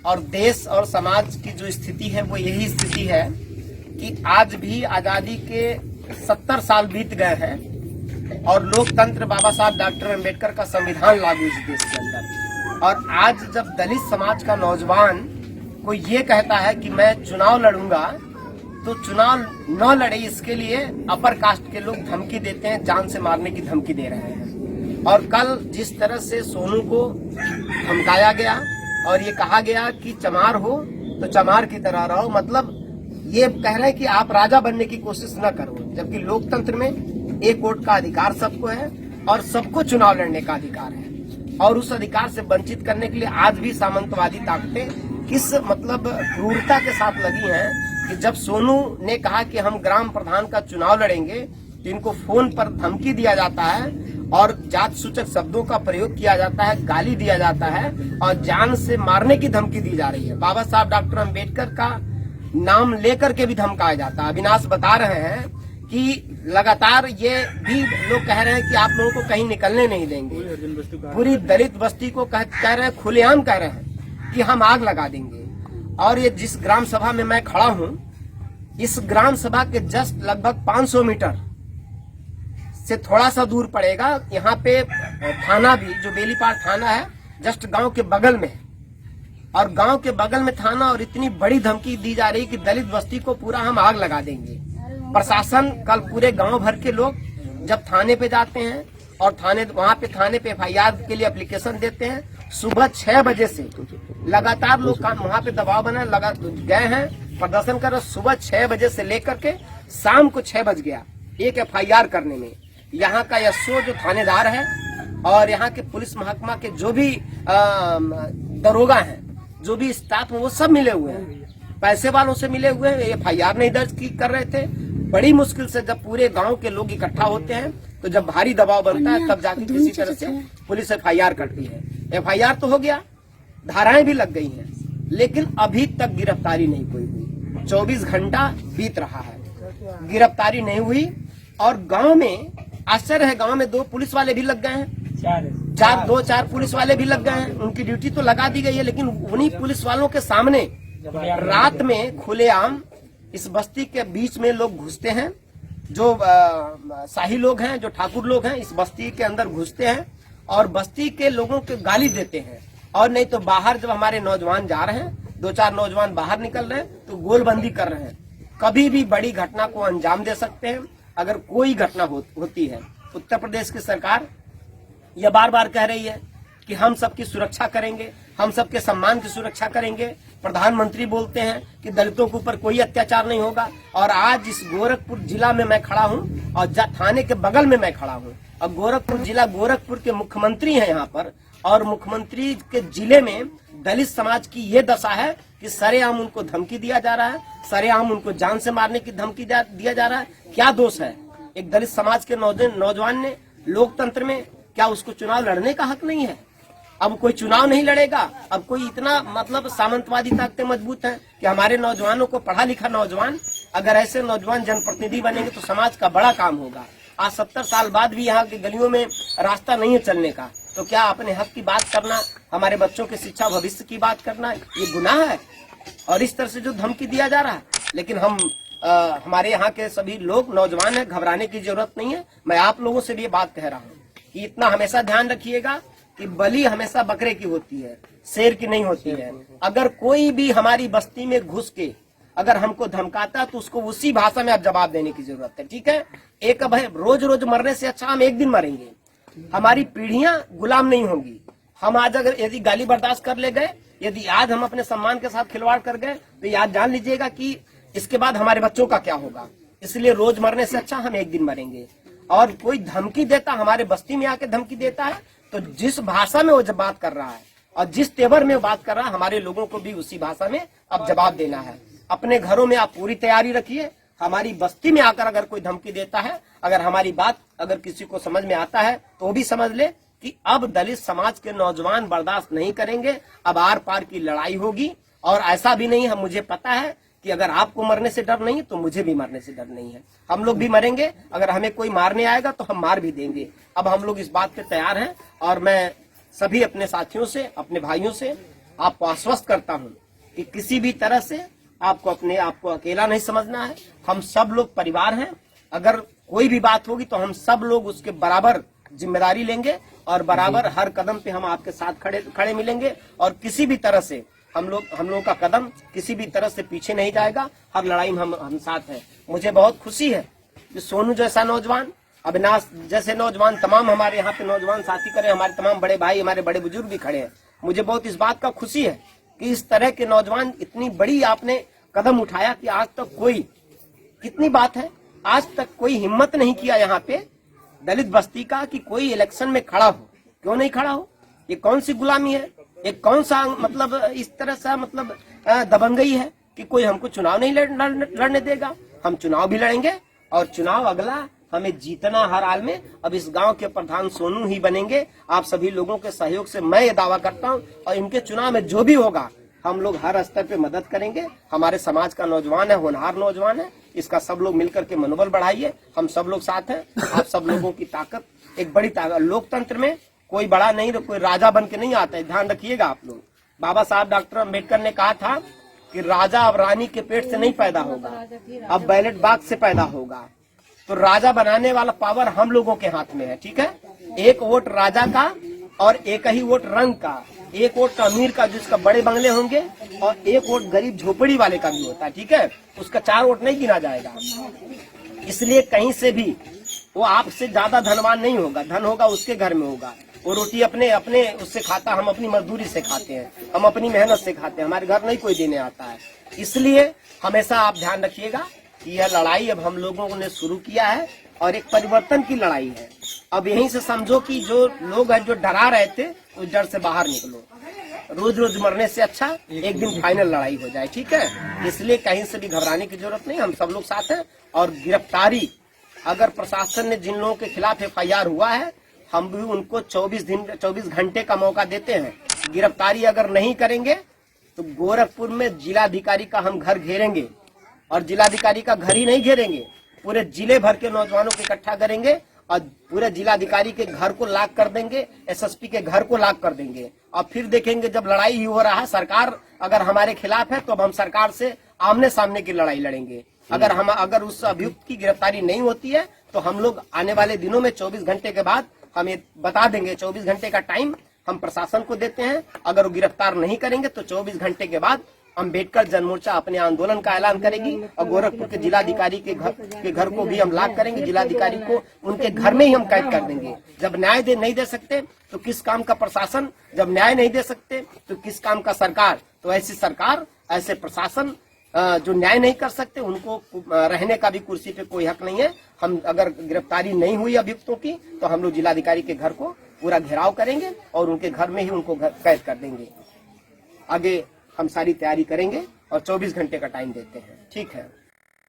और देश और समाज की जो स्थिति है वो यही स्थिति है कि आज भी आजादी के 70 साल बीत गए हैं और लोकतंत्र बाबा साहब डॉक्टर अम्बेडकर का संविधान लागू इस देश के अंदर। और आज जब दलित समाज का नौजवान कोई ये कहता है कि मैं चुनाव लड़ूंगा, तो चुनाव न लड़े इसके लिए अपर कास्ट के लोग धमकी देते हैं, जान से मारने की धमकी दे रहे हैं। और कल जिस तरह से सोनू को धमकाया गया और ये कहा गया कि चमार हो तो चमार की तरह रहो, मतलब ये कह रहे हैं कि आप राजा बनने की कोशिश न करो, जबकि लोकतंत्र में एक वोट का अधिकार सबको है और सबको चुनाव लड़ने का अधिकार है। और उस अधिकार से वंचित करने के लिए आज भी सामंतवादी ताकतें किस मतलब क्रूरता के साथ लगी हैं कि जब सोनू ने कहा कि हम ग्राम प्रधान का चुनाव लड़ेंगे तो इनको फोन पर धमकी दिया जाता है और जात सूचक शब्दों का प्रयोग किया जाता है, गाली दिया जाता है और जान से मारने की धमकी दी जा रही है। बाबा साहब डॉक्टर अम्बेडकर का नाम लेकर के भी धमकाया जाता है। अविनाश बता रहे हैं कि लगातार ये भी लोग कह रहे हैं कि आप लोगों को कहीं निकलने नहीं देंगे। पूरी दलित बस्ती को कह रहे हैं, खुलेआम कह रहे हैं कि हम आग लगा देंगे। और ये जिस ग्राम सभा में मैं खड़ा हूँ, इस ग्राम सभा के जस्ट लगभग 500 मीटर से थोड़ा सा दूर पड़ेगा। यहाँ पे थाना भी, जो बेलीपाड़ थाना है, जस्ट गांव के बगल में है और गांव के बगल में थाना, और इतनी बड़ी धमकी दी जा रही कि दलित बस्ती को पूरा हम आग लगा देंगे। प्रशासन कल पूरे गांव भर के लोग जब थाने पे जाते हैं और वहां पे थाने पे FIR के लिए एप्लीकेशन देते हैं, सुबह 6 बजे से लगातार लोग वहां पे दबाव बना लगा गए हैं, प्रदर्शन कर रहे। सुबह 6 बजे से लेकर के शाम को 6 बज गया एक FIR करने में। यहाँ का SO जो थानेदार है और यहाँ के पुलिस महकमा के जो भी दरोगा हैं, जो भी स्टाफ है, वो सब मिले हुए हैं, पैसे वालों से मिले हुए हैं। FIR नहीं दर्ज कर रहे थे। बड़ी मुश्किल से जब पूरे गांव के लोग इकट्ठा होते हैं तो जब भारी दबाव बनता है तब जाके किसी तरह से पुलिस FIR करती है। FIR तो हो गया, धाराएं भी लग गई हैं, लेकिन अभी तक गिरफ्तारी नहीं कोई हुई। 24 घंटा बीत रहा है, गिरफ्तारी नहीं हुई। और गांव में आश्चर्य है, गांव में 2 पुलिस वाले भी लग गए हैं, 4 पुलिस वाले भी लग गए हैं। उनकी ड्यूटी तो लगा दी गई है, लेकिन उन्हीं पुलिस वालों के सामने रात में खुलेआम इस बस्ती के बीच में लोग घुसते हैं। जो शाही लोग हैं, जो ठाकुर लोग हैं, इस बस्ती के अंदर घुसते हैं और बस्ती के लोगों के गाली देते हैं। और नहीं तो बाहर जब हमारे नौजवान जा रहे हैं, 2-4 नौजवान बाहर निकल रहे हैं तो गोलबंदी कर रहे हैं। कभी भी बड़ी घटना को अंजाम दे सकते हैं अगर कोई घटना होती है। उत्तर प्रदेश की सरकार यह बार बार कह रही है कि हम सबकी सुरक्षा करेंगे, हम सबके सम्मान की सुरक्षा करेंगे। प्रधानमंत्री बोलते हैं कि दलितों के ऊपर कोई अत्याचार नहीं होगा। और आज इस गोरखपुर जिला में मैं खड़ा हूँ और थाने के बगल में मैं खड़ा हूँ और गोरखपुर जिला, गोरखपुर के मुख्यमंत्री हैं यहाँ पर, और मुख्यमंत्री के जिले में दलित समाज की ये दशा है कि सरेआम उनको धमकी दिया जा रहा है, सरेआम उनको जान से मारने की धमकी दिया जा रहा है। क्या दोष है एक दलित समाज के नौजवान ने लोकतंत्र में? क्या उसको चुनाव लड़ने का हक नहीं है? अब कोई चुनाव नहीं लड़ेगा। अब कोई इतना मतलब सामंतवादी ताकतें मजबूत हैं कि हमारे नौजवानों को, पढ़ा लिखा नौजवान, अगर ऐसे नौजवान जनप्रतिनिधि बनेंगे तो समाज का बड़ा काम होगा। आज 70 साल बाद भी यहाँ की गलियों में रास्ता नहीं है चलने का, तो क्या अपने हक की बात करना, हमारे बच्चों के शिक्षा भविष्य की बात करना ये गुनाह है? और इस तरह से जो धमकी दिया जा रहा है, लेकिन हमारे यहाँ के सभी लोग नौजवान हैं, घबराने की जरूरत नहीं है। मैं आप लोगों से भी ये बात कह रहा हूँ कि इतना हमेशा ध्यान रखिएगा कि बलि हमेशा बकरे की होती है, शेर की नहीं होती है। अगर कोई भी हमारी बस्ती में घुस के अगर हमको धमकाता तो उसको उसी भाषा में आप जवाब देने की जरूरत है, ठीक है? एक भाई रोज रोज मरने से अच्छा हम एक दिन मरेंगे, हमारी पीढ़ियां गुलाम नहीं होंगी। हम आज अगर यदि गाली बर्दाश्त कर ले गए, यदि आज हम अपने सम्मान के साथ खिलवाड़ कर गए, तो याद जान लीजिएगा कि इसके बाद हमारे बच्चों का क्या होगा। इसलिए रोज मरने से अच्छा हम एक दिन मरेंगे। और कोई धमकी देता, हमारे बस्ती में आके धमकी देता है, तो जिस भाषा में वो जब बात कर रहा है और जिस तेवर में बात कर रहा है, हमारे लोगों को भी उसी भाषा में अब जवाब देना है। अपने घरों में आप पूरी तैयारी रखिए। हमारी बस्ती में आकर अगर कोई धमकी देता है, अगर हमारी बात अगर किसी को समझ में आता है तो वो भी समझ ले कि अब दलित समाज के नौजवान बर्दाश्त नहीं करेंगे। अब आर पार की लड़ाई होगी। और ऐसा भी नहीं है, मुझे पता है कि अगर आपको मरने से डर नहीं तो मुझे भी मरने से डर नहीं है। हम लोग भी मरेंगे, अगर हमें कोई मारने आएगा तो हम मार भी देंगे। अब हम लोग इस बात पे तैयार हैं और मैं सभी अपने साथियों से, अपने भाइयों से आपको आश्वस्त करता हूं कि किसी भी तरह से आपको अपने आप को अकेला नहीं समझना है। हम सब लोग परिवार हैं। अगर कोई भी बात होगी तो हम सब लोग उसके बराबर जिम्मेदारी लेंगे और बराबर हर कदम पे हम आपके साथ खड़े मिलेंगे और किसी भी तरह से हम लोगों का कदम किसी भी तरह से पीछे नहीं जाएगा। हर लड़ाई में हम साथ हैं। मुझे बहुत खुशी है कि सोनू जैसा नौजवान, अविनाश जैसे नौजवान, तमाम हमारे यहाँ पे नौजवान साथी करें, हमारे तमाम बड़े भाई, हमारे बड़े बुजुर्ग भी खड़े हैं। मुझे बहुत इस बात का खुशी है कि इस तरह के नौजवान, इतनी बड़ी आपने कदम उठाया कि आज तक कोई, कितनी बात है, आज तक कोई हिम्मत नहीं किया यहाँ पे दलित बस्ती का कि कोई इलेक्शन में खड़ा हो। क्यों नहीं खड़ा हो? ये कौन सी गुलामी है? ये कौन सा मतलब इस तरह सा मतलब दबंगई है कि कोई हमको चुनाव नहीं लड़ने देगा? हम चुनाव भी लड़ेंगे और चुनाव अगला हमें जीतना हर हाल में। अब इस गांव के प्रधान सोनू ही बनेंगे। आप सभी लोगों के सहयोग से मैं ये दावा करता हूं और इनके चुनाव में जो भी होगा हम लोग हर स्तर पे मदद करेंगे। हमारे समाज का नौजवान है, होनहार नौजवान है, इसका सब लोग मिलकर के मनोबल बढ़ाइए। हम सब लोग साथ हैं। आप सब लोगों की ताकत एक बड़ी ताकत। लोकतंत्र में कोई बड़ा नहीं, कोई राजा बन के नहीं आता है, ध्यान रखिएगा आप लोग। बाबा साहब डॉक्टर अम्बेडकर ने कहा था कि राजा अब रानी के पेट से नहीं पैदा होगा, अब बैलेट बॉक्स से पैदा होगा। तो राजा बनाने वाला पावर हम लोगों के हाथ में है, ठीक है। एक वोट राजा का और एक ही वोट रंग का, एक वोट का अमीर का जिसका बड़े बंगले होंगे और एक वोट गरीब झोपड़ी वाले का भी होता है, ठीक है। उसका 4 वोट नहीं गिना जाएगा। इसलिए कहीं से भी वो आपसे ज्यादा धनवान नहीं होगा, धन होगा उसके घर में होगा। वो रोटी अपने अपने उससे खाता, हम अपनी मजदूरी से खाते हैं, हम अपनी मेहनत से खाते हैं, हमारे घर नहीं कोई देने आता है। इसलिए हमेशा आप ध्यान रखिएगा कि यह लड़ाई अब हम लोगों ने शुरू किया है और एक परिवर्तन की लड़ाई है। अब यहीं से समझो कि जो लोग हैं जो डरा रहे थे उस डर से बाहर निकलो। रोज रोज मरने से अच्छा एक दिन फाइनल लड़ाई हो जाए, ठीक है। इसलिए कहीं से भी घबराने की जरूरत नहीं, हम सब लोग साथ हैं। और गिरफ्तारी, अगर प्रशासन ने जिन लोगों के खिलाफ FIR हुआ है, हम भी उनको 24 घंटे का मौका देते हैं। गिरफ्तारी अगर नहीं करेंगे तो गोरखपुर में जिलाधिकारी का हम घर घेरेंगे और जिलाधिकारी का घर ही नहीं घेरेंगे, पूरे जिले भर के नौजवानों को इकट्ठा करेंगे और पूरे जिलाधिकारी के घर को लॉक कर देंगे, SSP के घर को लॉक कर देंगे। और फिर देखेंगे जब लड़ाई ही हो रहा है, सरकार अगर हमारे खिलाफ है तो अब हम सरकार से आमने सामने की लड़ाई लड़ेंगे। अगर उस अभियुक्त की गिरफ्तारी नहीं होती है तो हम लोग आने वाले दिनों में 24 घंटे के बाद हम ये बता देंगे। 24 घंटे का टाइम हम प्रशासन को देते हैं। अगर वो गिरफ्तार नहीं करेंगे तो 24 घंटे के बाद अम्बेडकर जन मोर्चा अपने आंदोलन का ऐलान करेगी और गोरखपुर के जिलाधिकारी के घर को भी हम लॉक करेंगे। जिलाधिकारी को उनके घर में ही हम कैद कर देंगे। जब न्याय नहीं दे सकते तो किस काम का प्रशासन, जब न्याय नहीं दे सकते तो किस काम का सरकार। तो ऐसी सरकार, ऐसे प्रशासन जो न्याय नहीं कर सकते उनको रहने का भी कुर्सी पे कोई हक नहीं है। हम अगर गिरफ्तारी नहीं हुई अभियुक्तों की तो हम लोग जिलाधिकारी के घर को पूरा घेराव करेंगे और उनके घर में ही उनको कैद कर देंगे। आगे हम सारी तैयारी करेंगे और 24 घंटे का टाइम देते हैं, ठीक है।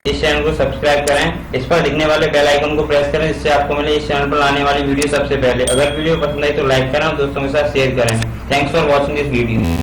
इस चैनल को सब्सक्राइब करें, इस पर दिखने वाले बेल आइकन को प्रेस करें, जिससे आपको मिले इस चैनल पर आने वाली वीडियो सबसे पहले। अगर वीडियो पसंद आई तो लाइक करें और दोस्तों के साथ शेयर करें। Thanks for watching this video.